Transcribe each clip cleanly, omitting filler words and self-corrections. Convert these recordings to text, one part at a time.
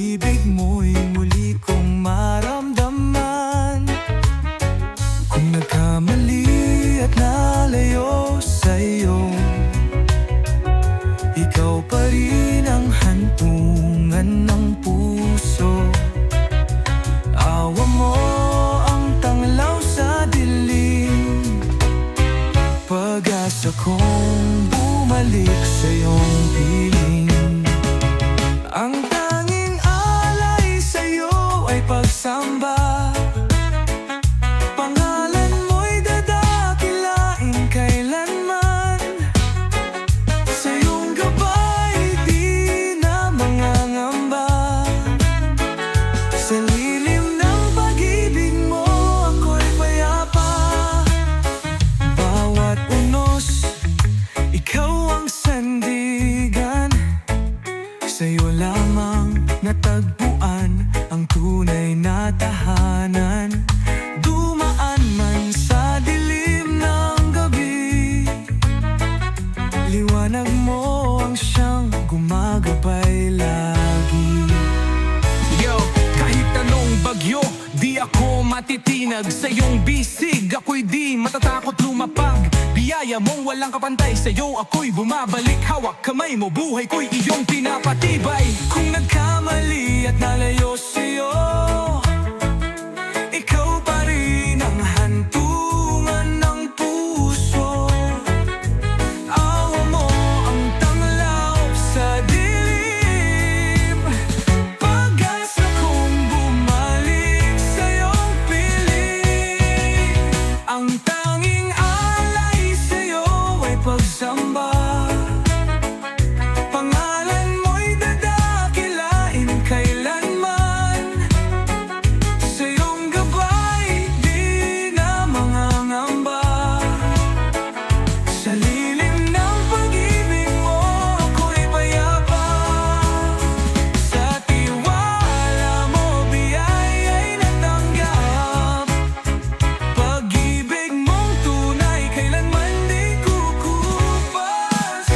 pag-ibig mo'y muli kong maramdaman. Kung nagkamali at nalayo sa'yo, ikaw pa rin ang hantungan ng puso. Awa mo ang tanglaw sa dilim, pag-asa kong bumalik sa iyong piling. Ang tanging alay sa'yo ay pagsamba. Pangalan mo'y dadakilain kailanman. Sa iyong gabay di na mangangamba. Sa lilim ng pag-ibig mo ako'y payapa. Bawat unos, ikaw ang sandigan. Sa'yo lamang natagpuan ang tunay na tahanan. Dumaan man sa dilim ng gabi, liwanag mo ang siyang gumagabay lagi. Yo, kahit anong bagyo, di ako matitinag. Sa iyong bisig, ako'y di matatakot lumapag. Biyaya mong walang kapantay, sa'yo ako'y bumabalik. Hawak kamay mo, buhay ko'y iyong pinapatibay. Kung nagkamali at nalayo sa'yo, ikaw pa rin ang hantungan ng puso. Awa mo ang tanglaw sa dilim, pag-asa kong bumalik sa iyong piling. Ang tanging alay sa'yo ay pagsamba. Pangalan mo'y dadakilain kailanman. Sa iyong gabay di na mangangamba. Sa lilim ng pag-ibig mo ako'y payapa. Sa tiwala mo biyaya'y natanggap. Pag-ibig mong tunay kailanman di kukupas.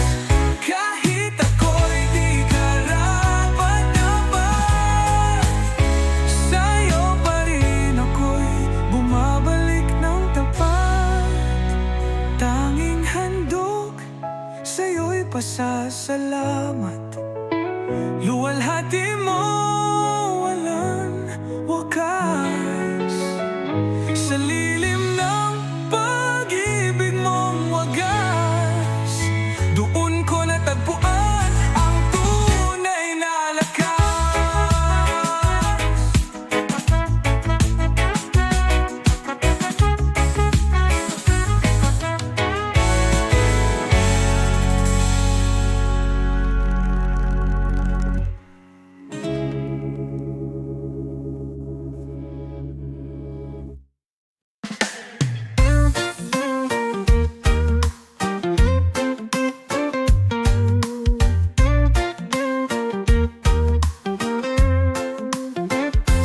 Kahit ako'y di karapat-dapat, sa'yo pa rin ako'y bumabalik ng tapat. Tanging handog, sa'yo'y pasasalamat. Luwalhati mo walang wakas. Sa lilim ng pag-ibig mong wagas, doon ko natagpuan ang tunay na lakas.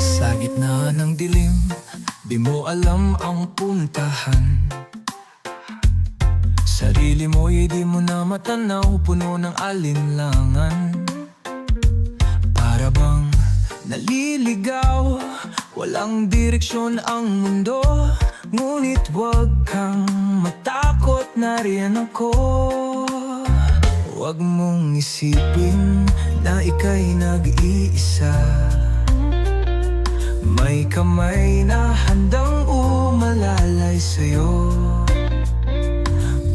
Sa gitna ng dilim, di mo alam ang puntahan. Sarili mo'y di mo na matanaw, puno ng alinlangan. Para bang naliligaw, walang direksyon ang mundo. Ngunit huwag kang matakot, nariyan ako. Huwag mong isipin na ika'y nag-iisa. May kamay na handang umalalay sa'yo.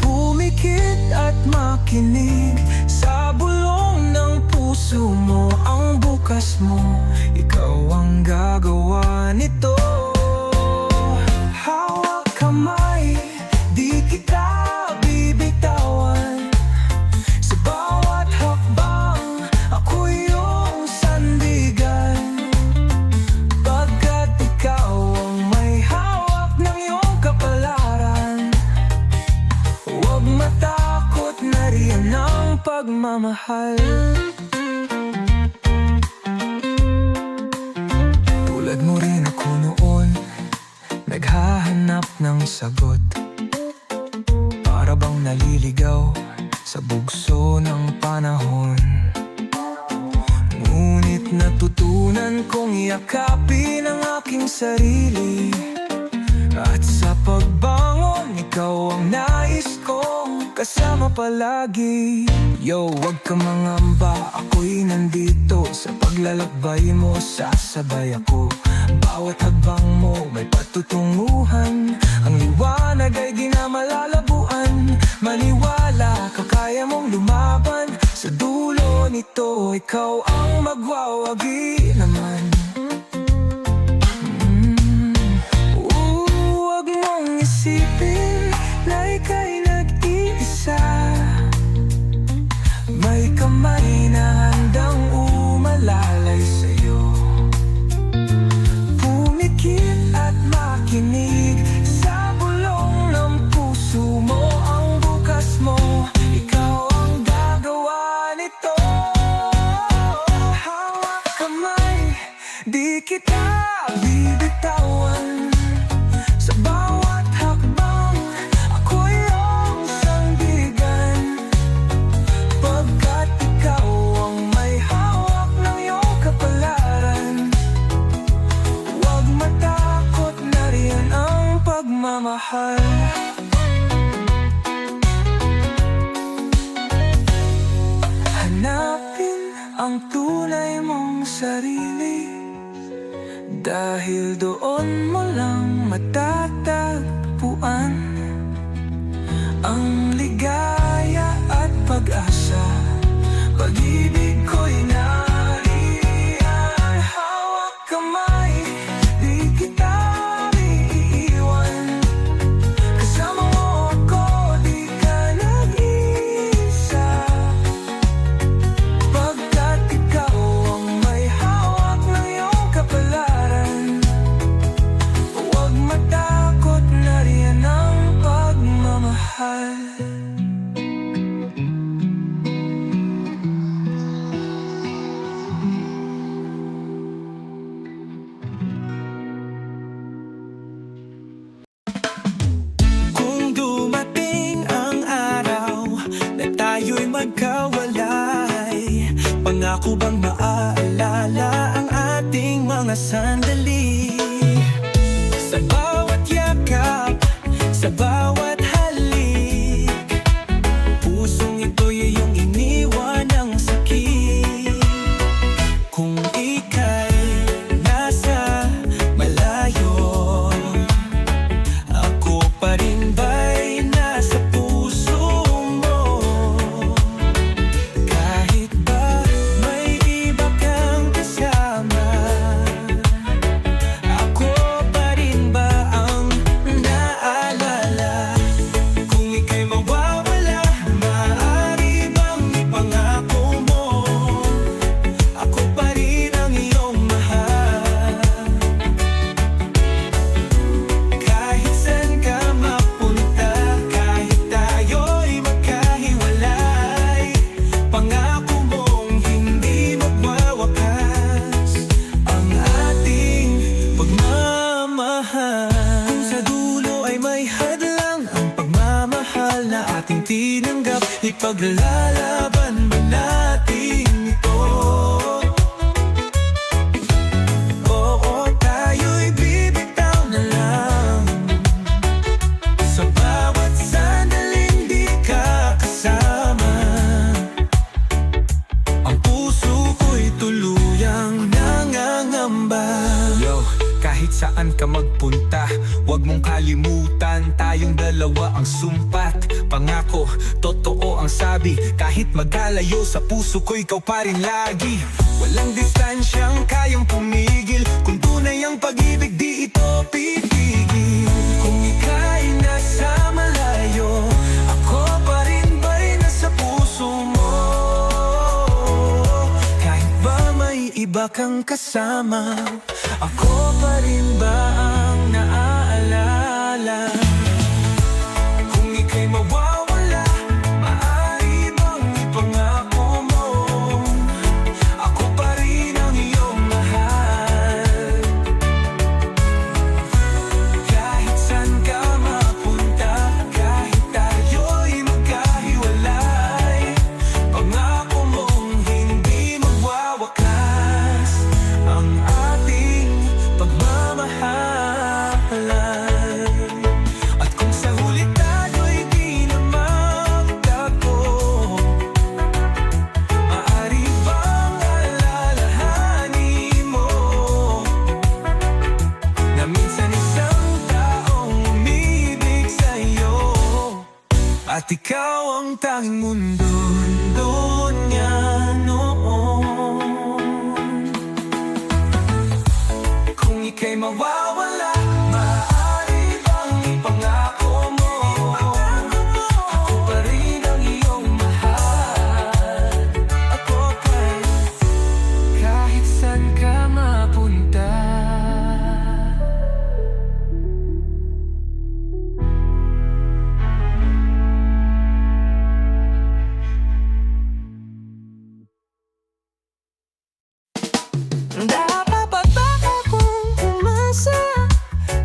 Pumikit at makinig sa bulong ng puso mo. Ang bukas mo, ikaw ang gagawa nito. Hawak kamay, di kita bibitawan. Sa bawat hakbang, ako iyong sandigan. Pagkat ikaw ang may hawak ng iyong kapalaran. Huwag matakot, nariyan ang pagmamahal. Tulad mo rin ako noon, naghahanap ng sagot. Para bang naliligaw sa bugso ng panahon. Ngunit natutunan Tahanan kong yakapin ang aking sarili, at sa pagbangon, ikaw ang nais kong kasama palagi. Yo, wag ka mangamba, ako'y nandito. Sa paglalakbay mo, sasabay ako. Bawat hakbang mo, may patutunguhan. Ang liwanag ay di na malalabuan. Maniwala ka, kaya mong lumaban. Sa dulo nito, ikaw ang magwawagi naman. Huwag mong isipin na ika'y nag-iisa. May kamay na handang umalalay sa'yo. Pumikit at makinig sa bulong ng puso mo. Ang bukas mo, ikaw ang gagawa nito. Hawak kamay, di kita bibitawan. Sa bawat hakbang, ako iyong sandigan. Pagkat ikaw ang may hawak ng iyong kapalaran. Huwag matakot, nariyan ang pagmamahal. Hanapin ang tunay mong sarili, dahil doon mo lang matatagpuan ang ligaya at pag-asa. Pag-ibig ko'y nariyan. Hawak kamay, di kita iiwan. Kasama mo ako, di ka nag-iisa. Pagkat ikaw ang may hawak ng iyong kapalaran. Huwag matakot, nariyan ang pagmamahal. Kung dumating ang araw na tayo'y magkawalay, pangako bang maaalala ang ating mga sandali? Sa bawat yakap, sa bawat halik, pusong ito'y iyong iniwan ng sakit. Kung ika'y nasa malayo, ako pa rin ba'y nasa puso mo? Kahit ba may iba kang kasama, ako pa rin ba ang naalala? Kung ika'y mawawala, maaari bang ipangako mo? Ako pa rin ang iyong mahal. Kahit saan ka mapunta, kahit tayo'y magkahiwalay, pangako mong hindi magwawakas ang ating pagmamahal. Kung sa dulo ay may hadlang ang pagmamahal na ating tinanggap, ipaglalaban ba natin ito? Oo, tayo'y bibitaw na lang. Sa bawat sandaling di ka kasama, ang puso ko'y tuluyang nangangamba. Yo, kahit saan ka magpunta, huwag mong kalimutan, tayong dalawa ang sumpat. Pangako, totoo ang sabi, kahit magkalayo sa puso ko, ikaw pa rin lagi. Walang distansyang kayang pumigil, kung tunay ang pag-ibig, di ito pipigil. Kung ika'y nasa malayo, ako pa rin ba'y nasa puso mo? Kahit ba may iba kang kasama, ako pa rin ba ang naaalala? Kung ika'y mawawala, maaari bang ipangako mo? Ako pa rin ang iyong mahal. Kahit saan ka mapunta, kahit tayo'y magkahiwalay, pangako mong hindi magwawakas ang ikaw ang tanging mundo niya noon. Kung ika'y mawawala, maaari bang ipangako mo? Ako pa rin ang iyong mahal. Ako pa'y kahit saan ka mapunta. Dapat ba akong umasa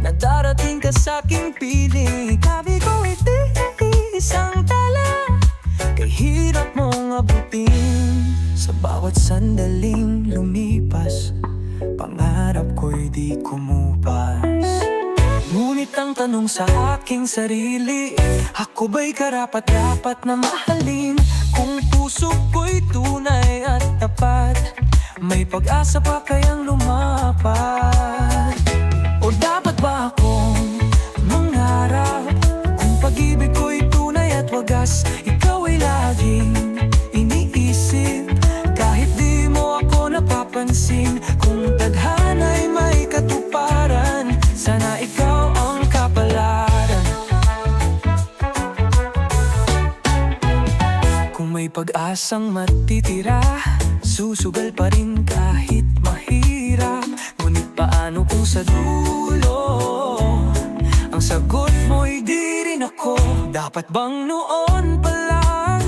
na darating ka sa'king piling? Sabi ko iti isang tala, kay hirap mong abutin. Sa bawat sandaling lumipas, pangarap ko'y di kumupas. Ngunit ang tanong sa aking sarili, ako ba'y karapat-dapat na mahalin? Kung puso ko'y tunay at tapat, may pag-asa pa kayang lumapat? O dapat ba akong mangarap? Kung pag-ibig ko'y tunay at wagas, ikaw ay laging iniisip, kahit di mo ako napapansin. Kung tadhana'y may katuparan, sana ikaw ang kapalaran. Kung may pag-asang matitira, susugal pa rin kahit mahirap. Ngunit paano kung sa dulo ang sagot mo'y di rin ako? Dapat bang noon pa lang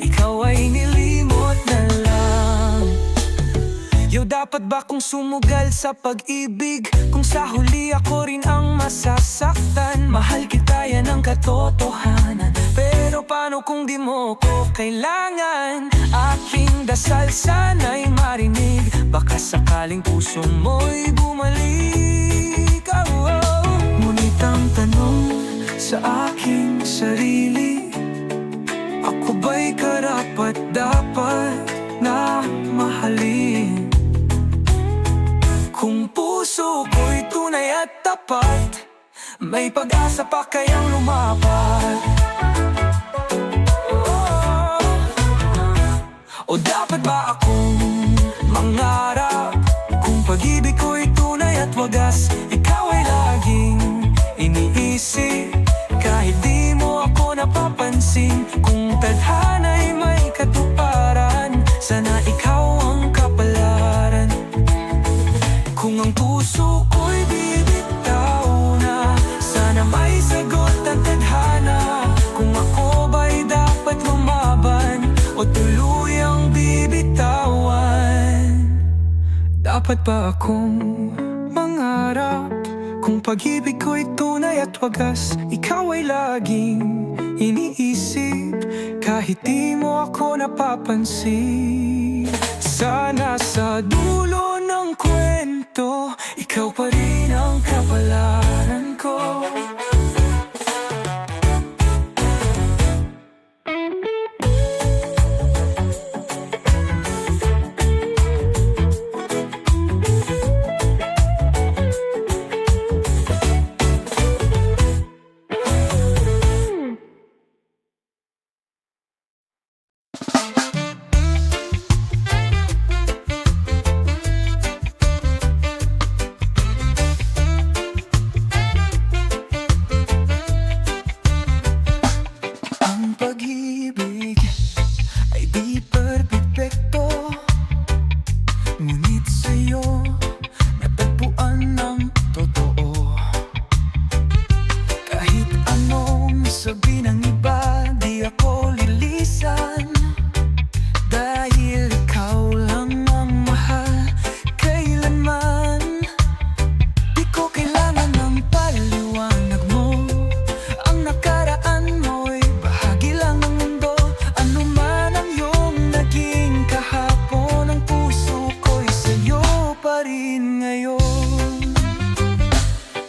ikaw ay nilimot na lang? Yo, dapat ba kung sumugal sa pag-ibig, kung sa huli ako rin ang masasaktan? Mahal kita, yan ang katotohanan, pero paano kung di mo ko kailangan? Aking dasal sana'y marinig, baka sakaling puso mo'y bumalik. Ngunit ang tanong sa aking sarili, ako ba'y karapat-dapat na mahalin? Kung puso ko'y tunay at tapat, may pag-asa pa kayang lumapat? O dapat ba akong mangarap? Kung pag-ibig ko'y tunay at wagas, ikaw ay laging iniisip, kahit di mo ako napapansin. Kung tadhana'y may katuparan, sana ikaw ang kapalaran. Kung ang puso ko'y bibitaw na, sana may sagot ang tadhana. Kung ako ba'y dapat lumaban o tuluyang bibitawan? Dapat ba akong mangarap? Kung pag-ibig ko'y tunay at wagas, ikaw ay laging iniisip, kahit di mo ako napapansin. Sana sa dulo ng kwento, ikaw pa rin ang kapalaran ko.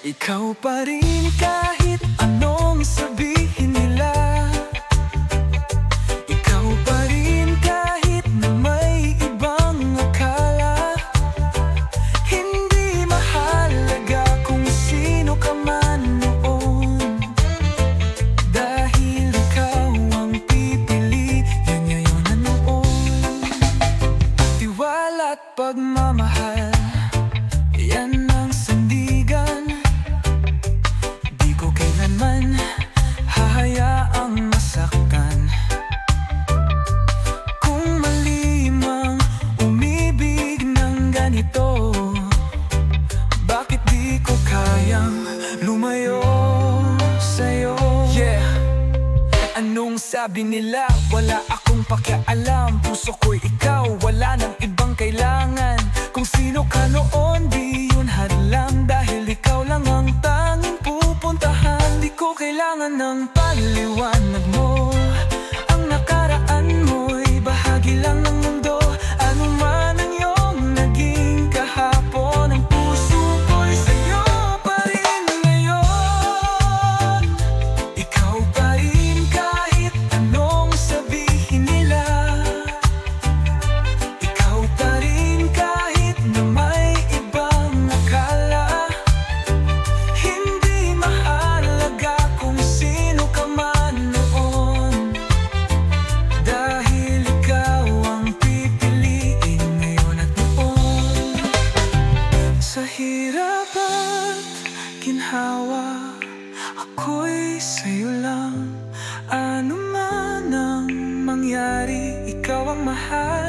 Ikaw pa rin kahit anong sabihin nila. Ikaw pa rin kahit na may ibang akala. Hindi mahalaga kung sino ka man noon, dahil ikaw ganito? Bakit di ko kayang lumayo sa'yo? Yeah. Anong sabi nila? Wala akong pakialam. Puso ko'y ikaw, wala nang ibang kailangan. Kung sino ka noon, di yun hadlang. Dahil ikaw lang ang tanging pupuntahan. Di ko kailangan ng paliwanag mo. Ang nakaraan mo'y bahagi lang ng mundo. Ano man ang iyong naging kahapon, ang puso ko'y sa'yo pa rin ngayon. Ikaw pa rin kahit anong sabihin nila. Ikaw pa rin kahit na may ibang akala. Hindi mahalaga kung sino ka man noon. Dahil ikaw ang pipiliin ngayon at noon. Sa hirap at ginhawa, ako'y sa'yo lang. Ano man ang mangyari, ikaw ang mahal.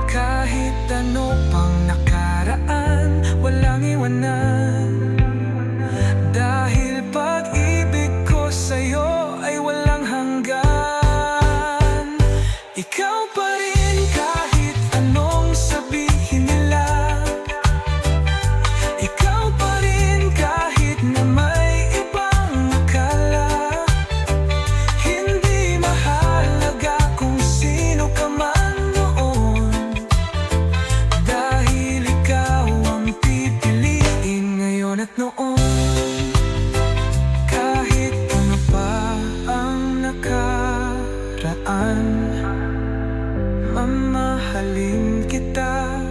Kahit ano pang nakaraan, walang iwanan. Dahil pag-ibig ko sa'yo ay walang hanggan. Ikaw pa rin kahit anong sabihin nila. Ikaw pa rin kahit na may ibang akala. Hindi mahalaga kung sino ka man noon. Dahil ikaw ang pipiliin ngayon at noon. Kahit ano pa ang nakaraan, mamahalin kita